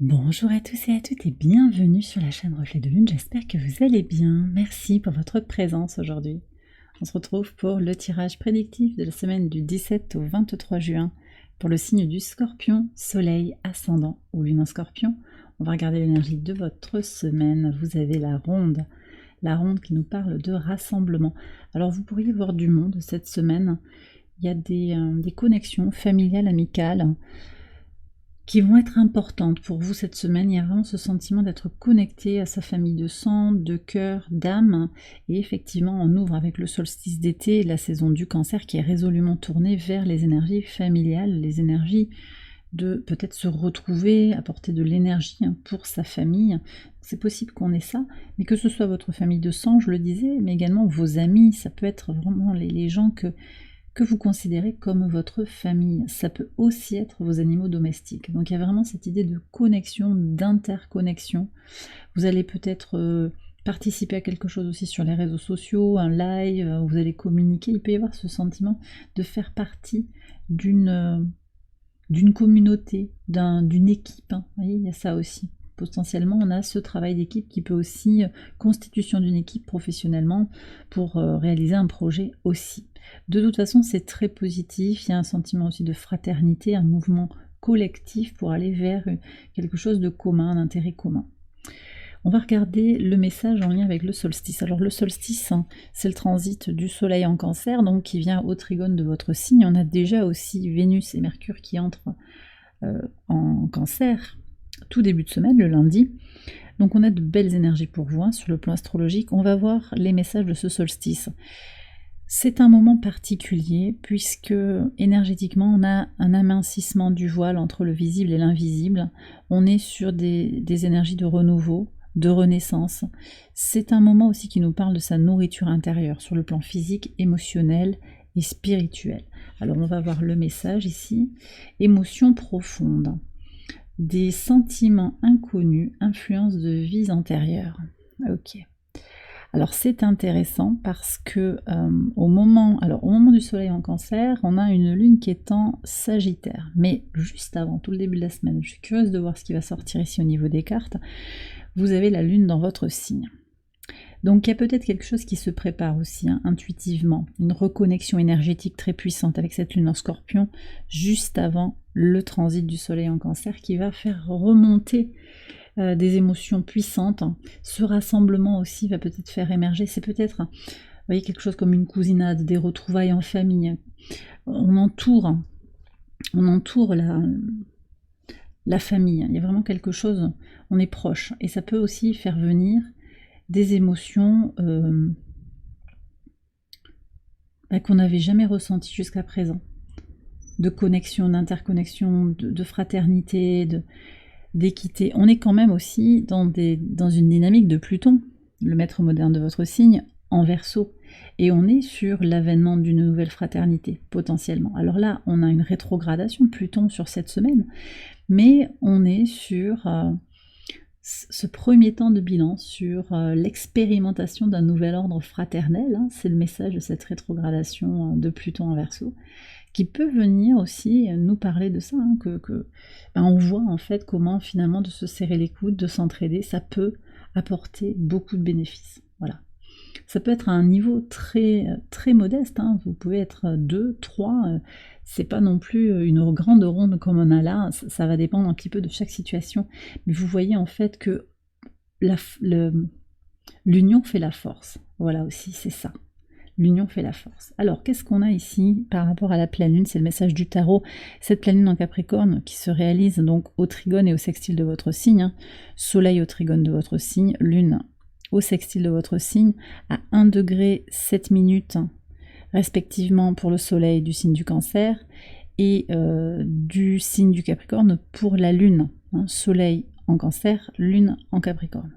Bonjour à tous et à toutes et bienvenue sur la chaîne Reflet de Lune, j'espère que vous allez bien. Merci pour votre présence aujourd'hui. On se retrouve pour le tirage prédictif de la semaine du 17 au 23 juin pour le signe du Scorpion, Soleil, Ascendant ou Lune en Scorpion. On va regarder l'énergie de votre semaine. Vous avez la ronde qui nous parle de rassemblement. Alors vous pourriez voir du monde cette semaine. Il y a des connexions familiales, amicales, qui vont être importantes pour vous cette semaine. Il y a vraiment ce sentiment d'être connecté à sa famille de sang, de cœur, d'âme. Et effectivement, on ouvre avec le solstice d'été, la saison du Cancer, qui est résolument tournée vers les énergies familiales, les énergies de peut-être se retrouver, apporter de l'énergie pour sa famille. C'est possible qu'on ait ça, mais que ce soit votre famille de sang, je le disais, mais également vos amis, ça peut être vraiment les gens que vous considérez comme votre famille. Ça peut aussi être vos animaux domestiques. Donc il y a vraiment cette idée de connexion, d'interconnexion. Vous allez peut-être participer à quelque chose aussi sur les réseaux sociaux, un live, où vous allez communiquer. Il peut y avoir ce sentiment de faire partie d'une communauté, d'une équipe. Vous voyez, il y a ça aussi. Potentiellement, on a ce travail d'équipe qui peut aussi, constitution d'une équipe professionnellement, pour réaliser un projet aussi. De toute façon, c'est très positif, il y a un sentiment aussi de fraternité, un mouvement collectif pour aller vers quelque chose de commun, un intérêt commun. On va regarder le message en lien avec le solstice. Alors le solstice, c'est le transit du soleil en Cancer, donc qui vient au trigone de votre signe. On a déjà aussi Vénus et Mercure qui entrent en Cancer, tout début de semaine, le lundi. Donc on a de belles énergies pour vous sur le plan astrologique. On va voir les messages de ce solstice. C'est un moment particulier puisque énergétiquement on a un amincissement du voile entre le visible et l'invisible. On est sur des énergies de renouveau, de renaissance. C'est un moment aussi qui nous parle de sa nourriture intérieure sur le plan physique, émotionnel et spirituel. Alors on va voir le message ici. Émotion profonde. Des sentiments inconnus, influence de vies antérieures. Ok. Alors c'est intéressant parce que au moment du soleil en Cancer, on a une lune qui est en Sagittaire. Mais juste avant, tout le début de la semaine, je suis curieuse de voir ce qui va sortir ici au niveau des cartes, vous avez la lune dans votre signe. Donc il y a peut-être quelque chose qui se prépare aussi, intuitivement, une reconnexion énergétique très puissante avec cette lune en Scorpion, juste avant le transit du soleil en Cancer, qui va faire remonter des émotions puissantes. Ce rassemblement aussi va peut-être faire émerger, c'est peut-être, vous voyez, quelque chose comme une cousinade, des retrouvailles en famille. On entoure la famille, il y a vraiment quelque chose, on est proche, et ça peut aussi faire venir des émotions qu'on n'avait jamais ressenties jusqu'à présent, de connexion, d'interconnexion, de fraternité, d'équité. On est quand même aussi dans une dynamique de Pluton, le maître moderne de votre signe, en Verseau, et on est sur l'avènement d'une nouvelle fraternité, potentiellement. Alors là, on a une rétrogradation de Pluton sur cette semaine, mais on est sur ce premier temps de bilan, sur l'expérimentation d'un nouvel ordre fraternel, c'est le message de cette rétrogradation de Pluton en Verseau, qui peut venir aussi nous parler de ça, on voit en fait comment finalement de se serrer les coudes, de s'entraider, ça peut apporter beaucoup de bénéfices. Voilà. Ça peut être à un niveau très, très modeste, vous pouvez être 2, 3, c'est pas non plus une grande ronde comme on a là, ça va dépendre un petit peu de chaque situation, mais vous voyez en fait que l'union fait la force, voilà aussi, c'est ça. L'union fait la force. Alors, qu'est-ce qu'on a ici par rapport à la pleine lune? C'est le message du tarot. Cette pleine lune en Capricorne qui se réalise donc au trigone et au sextile de votre signe. Soleil au trigone de votre signe, lune au sextile de votre signe, à 1 degré 7 minutes respectivement pour le soleil du signe du Cancer et du signe du Capricorne pour la lune. Soleil en Cancer, lune en Capricorne.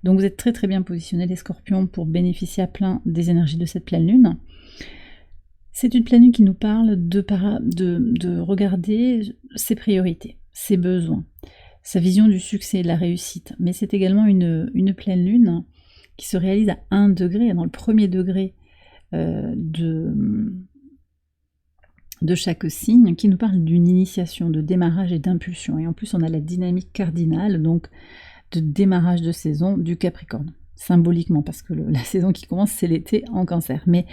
Donc vous êtes très très bien positionnés les Scorpions pour bénéficier à plein des énergies de cette pleine lune. C'est une pleine lune qui nous parle de regarder ses priorités, ses besoins, sa vision du succès et de la réussite. Mais c'est également une pleine lune qui se réalise à 1 degré, dans le premier degré de chaque signe qui nous parle d'une initiation, de démarrage et d'impulsion. Et en plus, on a la dynamique cardinale, donc de démarrage de saison du Capricorne, symboliquement, parce que la saison qui commence, c'est l'été en Cancer. Mais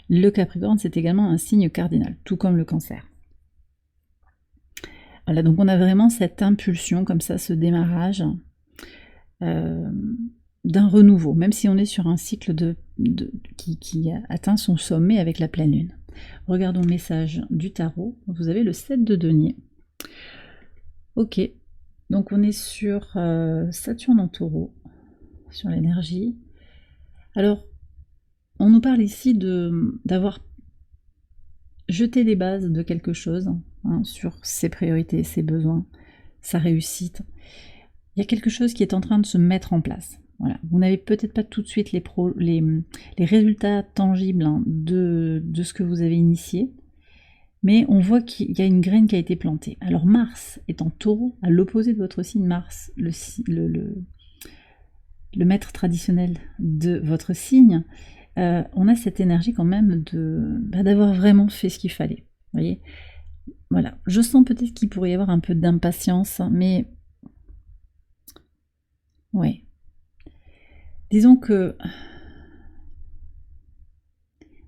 le Capricorne, c'est également un signe cardinal, tout comme le Cancer. Voilà, donc on a vraiment cette impulsion, comme ça, ce démarrage d'un renouveau, même si on est sur un cycle qui atteint son sommet avec la pleine lune. Regardons le message du tarot. Vous avez le 7 de denier. Ok, donc on est sur Saturne en taureau, sur l'énergie. Alors, on nous parle ici d'avoir jeté les bases de quelque chose, hein, sur ses priorités, ses besoins, sa réussite. Il y a quelque chose qui est en train de se mettre en place. Voilà. Vous n'avez peut-être pas tout de suite les résultats tangibles, hein, de ce que vous avez initié, mais on voit qu'il y a une graine qui a été plantée. Alors Mars est en taureau, à l'opposé de votre signe. Mars, le maître traditionnel de votre signe, on a cette énergie quand même d'avoir vraiment fait ce qu'il fallait. Vous voyez, voilà. Je sens peut-être qu'il pourrait y avoir un peu d'impatience, mais ouais. Disons que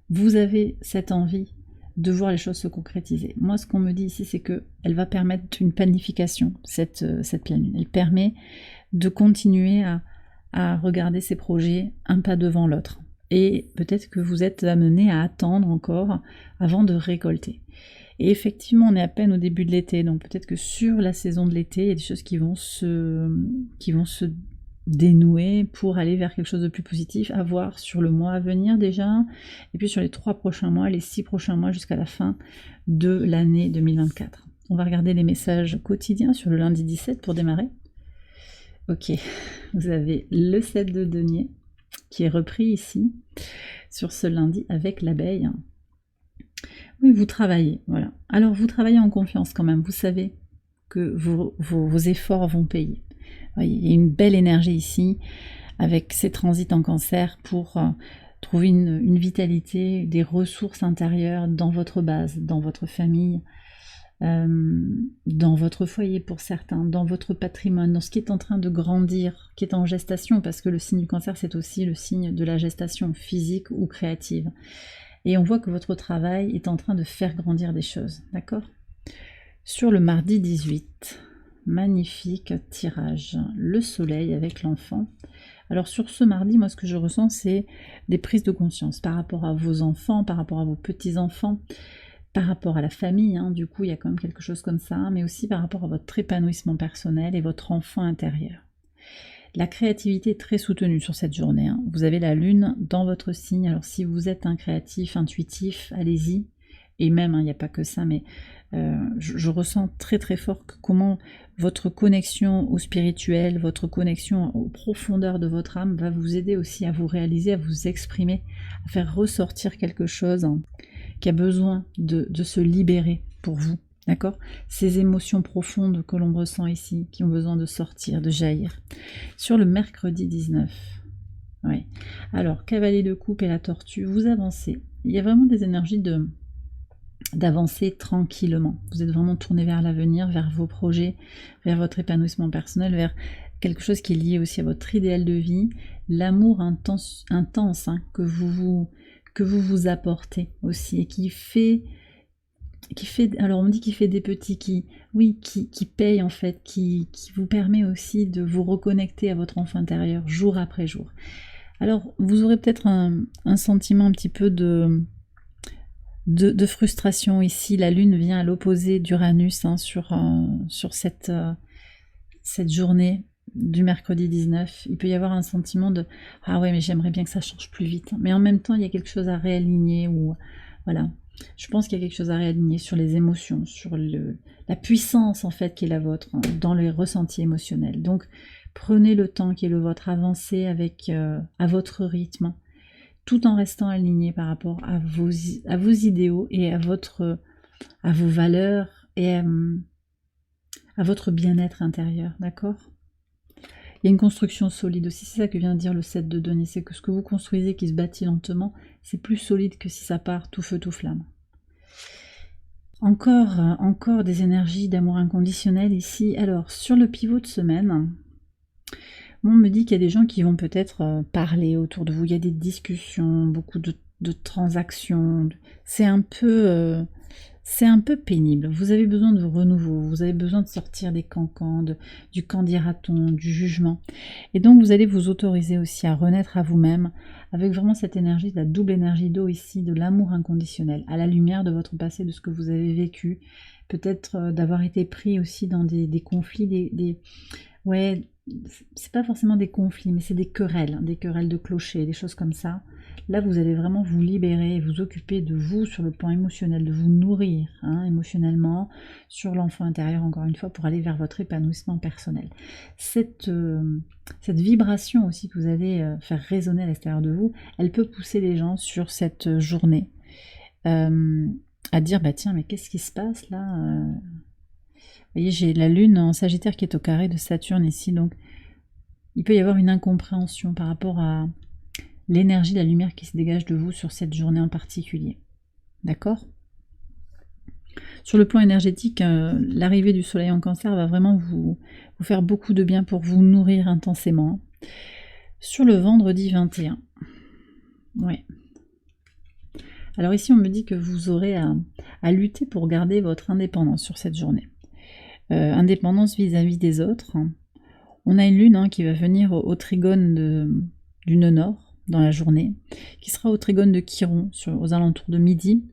vous avez cette envie de voir les choses se concrétiser. Moi, ce qu'on me dit ici, c'est qu'elle va permettre une planification, cette pleine lune. Elle permet de continuer à regarder ses projets un pas devant l'autre. Et peut-être que vous êtes amené à attendre encore avant de récolter. Et effectivement, on est à peine au début de l'été, donc peut-être que sur la saison de l'été, il y a des choses qui vont se dénouer pour aller vers quelque chose de plus positif, à voir sur le mois à venir déjà, et puis sur les 3 prochains mois, les 6 prochains mois jusqu'à la fin de l'année 2024. On va regarder les messages quotidiens sur le lundi 17 pour démarrer. Ok, vous avez le 7 de denier qui est repris ici sur ce lundi avec l'abeille. Oui, vous travaillez, voilà. Alors vous travaillez en confiance quand même, vous savez que vos efforts vont payer. Il y a une belle énergie ici, avec ces transits en Cancer, pour trouver une vitalité, des ressources intérieures dans votre base, dans votre famille, dans votre foyer pour certains, dans votre patrimoine, dans ce qui est en train de grandir, qui est en gestation, parce que le signe du Cancer, c'est aussi le signe de la gestation physique ou créative. Et on voit que votre travail est en train de faire grandir des choses, d'accord ? Sur le mardi 18... magnifique tirage, le soleil avec l'enfant. Alors sur ce mardi, moi ce que je ressens, c'est des prises de conscience par rapport à vos enfants, par rapport à vos petits-enfants, par rapport à la famille, hein, du coup il y a quand même quelque chose comme ça, mais aussi par rapport à votre épanouissement personnel et votre enfant intérieur. La créativité est très soutenue sur cette journée, hein. Vous avez la lune dans votre signe, alors si vous êtes un créatif, intuitif, allez-y, et même, hein, il n'y a pas que ça, mais je ressens très très fort comment votre connexion au spirituel, votre connexion aux profondeurs de votre âme va vous aider aussi à vous réaliser, à vous exprimer, à faire ressortir quelque chose, hein, qui a besoin de se libérer pour vous, d'accord ? Ces émotions profondes que l'on ressent ici, qui ont besoin de sortir, de jaillir. Sur le mercredi 19, oui. Alors, cavalier de coupe et la tortue, vous avancez. Il y a vraiment des énergies d'avancer tranquillement. Vous êtes vraiment tourné vers l'avenir, vers vos projets, vers votre épanouissement personnel, vers quelque chose qui est lié aussi à votre idéal de vie, l'amour intense, hein, que vous apportez aussi, et qui fait, alors on dit qu'il fait des petits, qui paye en fait, qui vous permet aussi de vous reconnecter à votre enfant intérieur jour après jour. Alors vous aurez peut-être un sentiment un petit peu de frustration ici. La lune vient à l'opposé d'Uranus, hein, sur cette journée du mercredi 19. Il peut y avoir un sentiment de « Ah ouais, mais j'aimerais bien que ça change plus vite ». Mais en même temps, il y a quelque chose à réaligner, ou voilà. Je pense qu'il y a quelque chose à réaligner sur les émotions, sur la puissance en fait qui est la vôtre, hein, dans les ressentis émotionnels. Donc prenez le temps qui est le vôtre, avancez à votre rythme, tout en restant aligné par rapport à vos idéaux et à vos valeurs et à votre bien-être intérieur, d'accord ? Il y a une construction solide aussi, c'est ça que vient de dire le 7 de denier, c'est que ce que vous construisez qui se bâtit lentement, c'est plus solide que si ça part tout feu tout flamme. Encore des énergies d'amour inconditionnel ici. Alors, sur le pivot de semaine, on me dit qu'il y a des gens qui vont peut-être parler autour de vous. Il y a des discussions, beaucoup de transactions. C'est un peu pénible. Vous avez besoin de renouveau. Vous avez besoin de sortir des cancans, du qu'en dira-t-on, du jugement. Et donc, vous allez vous autoriser aussi à renaître à vous-même avec vraiment cette énergie, la double énergie d'eau ici, de l'amour inconditionnel, à la lumière de votre passé, de ce que vous avez vécu. Peut-être d'avoir été pris aussi dans des conflits, ouais, c'est pas forcément des conflits, mais c'est des querelles de clochers, des choses comme ça. Là, vous allez vraiment vous libérer, vous occuper de vous sur le plan émotionnel, de vous nourrir émotionnellement, sur l'enfant intérieur, encore une fois, pour aller vers votre épanouissement personnel. Cette vibration aussi que vous allez faire résonner à l'extérieur de vous, elle peut pousser les gens sur cette journée à dire, bah tiens, mais qu'est-ce qui se passe là Vous voyez, j'ai la lune en Sagittaire qui est au carré de Saturne ici, donc il peut y avoir une incompréhension par rapport à l'énergie, la lumière qui se dégage de vous sur cette journée en particulier. D'accord ? Sur le plan énergétique, l'arrivée du soleil en Cancer va vraiment vous faire beaucoup de bien pour vous nourrir intensément. Sur le vendredi 21, ouais. Alors ici, on me dit que vous aurez à lutter pour garder votre indépendance sur cette journée. Indépendance vis-à-vis des autres. On a une lune qui va venir au trigone du nœud nord dans la journée, qui sera au trigone de Chiron aux alentours de midi,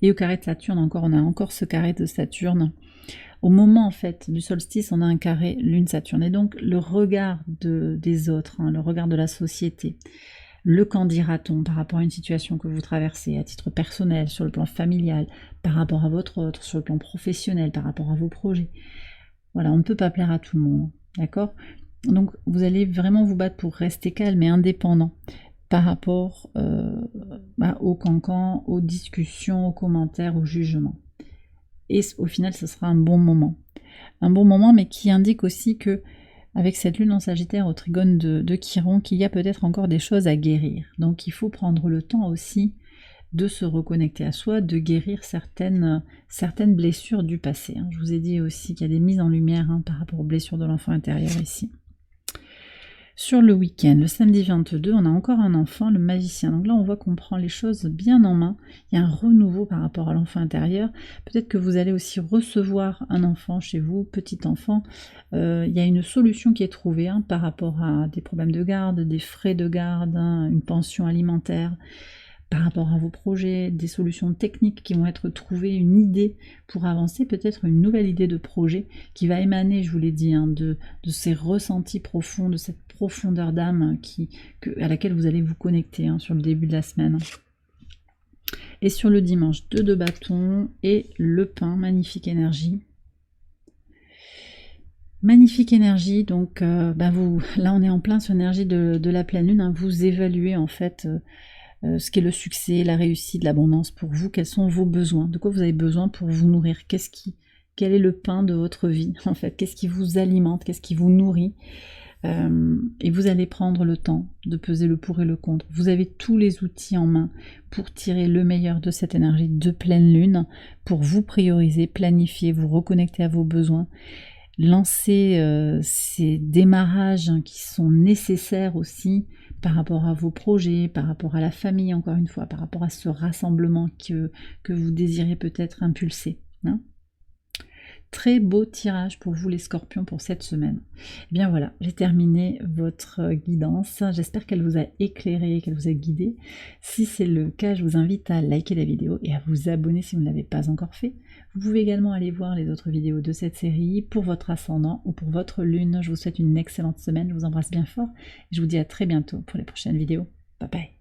et au carré de Saturne on a encore ce carré de Saturne. Au moment en fait du solstice, on a un carré lune-Saturne, et donc le regard des autres, le regard de la société, le qu'en dira-t-on par rapport à une situation que vous traversez à titre personnel, sur le plan familial, par rapport à votre autre, sur le plan professionnel, par rapport à vos projets. Voilà, on ne peut pas plaire à tout le monde, d'accord ? Donc vous allez vraiment vous battre pour rester calme et indépendant par rapport aux cancans, aux discussions, aux commentaires, aux jugements. Et au final, ce sera un bon moment. Un bon moment, mais qui indique aussi que avec cette lune en Sagittaire au trigone de Chiron, qu'il y a peut-être encore des choses à guérir. Donc il faut prendre le temps aussi de se reconnecter à soi, de guérir certaines blessures du passé. Je vous ai dit aussi qu'il y a des mises en lumière par rapport aux blessures de l'enfant intérieur ici. Sur le week-end, le samedi 22, on a encore un enfant, le magicien. Donc là, on voit qu'on prend les choses bien en main. Il y a un renouveau par rapport à l'enfant intérieur. Peut-être que vous allez aussi recevoir un enfant chez vous, petit enfant. Il y a une solution qui est trouvée par rapport à des problèmes de garde, des frais de garde, une pension alimentaire, par rapport à vos projets, des solutions techniques qui vont être trouvées, une idée pour avancer, peut-être une nouvelle idée de projet qui va émaner, je vous l'ai dit, de ces ressentis profonds, de cette profondeur d'âme à laquelle vous allez vous connecter sur le début de la semaine. Et sur le dimanche, 2 de bâton et le pain, magnifique énergie. Magnifique énergie, donc là on est en plein sur l'énergie de la pleine lune, vous évaluez en fait ce qu'est le succès, la réussite, l'abondance pour vous, quels sont vos besoins, de quoi vous avez besoin pour vous nourrir, quel est le pain de votre vie en fait, qu'est-ce qui vous alimente, qu'est-ce qui vous nourrit, et vous allez prendre le temps de peser le pour et le contre. Vous avez tous les outils en main pour tirer le meilleur de cette énergie de pleine lune, pour vous prioriser, planifier, vous reconnecter à vos besoins, lancer ces démarrages qui sont nécessaires aussi par rapport à vos projets, par rapport à la famille, encore une fois, par rapport à ce rassemblement que vous désirez peut-être impulser. Très beau tirage pour vous les scorpions pour cette semaine. Et bien voilà, j'ai terminé votre guidance. J'espère qu'elle vous a éclairé, qu'elle vous a guidé. Si c'est le cas, je vous invite à liker la vidéo et à vous abonner si vous ne l'avez pas encore fait. Vous pouvez également aller voir les autres vidéos de cette série pour votre ascendant ou pour votre lune. Je vous souhaite une excellente semaine, je vous embrasse bien fort et je vous dis à très bientôt pour les prochaines vidéos. Bye bye.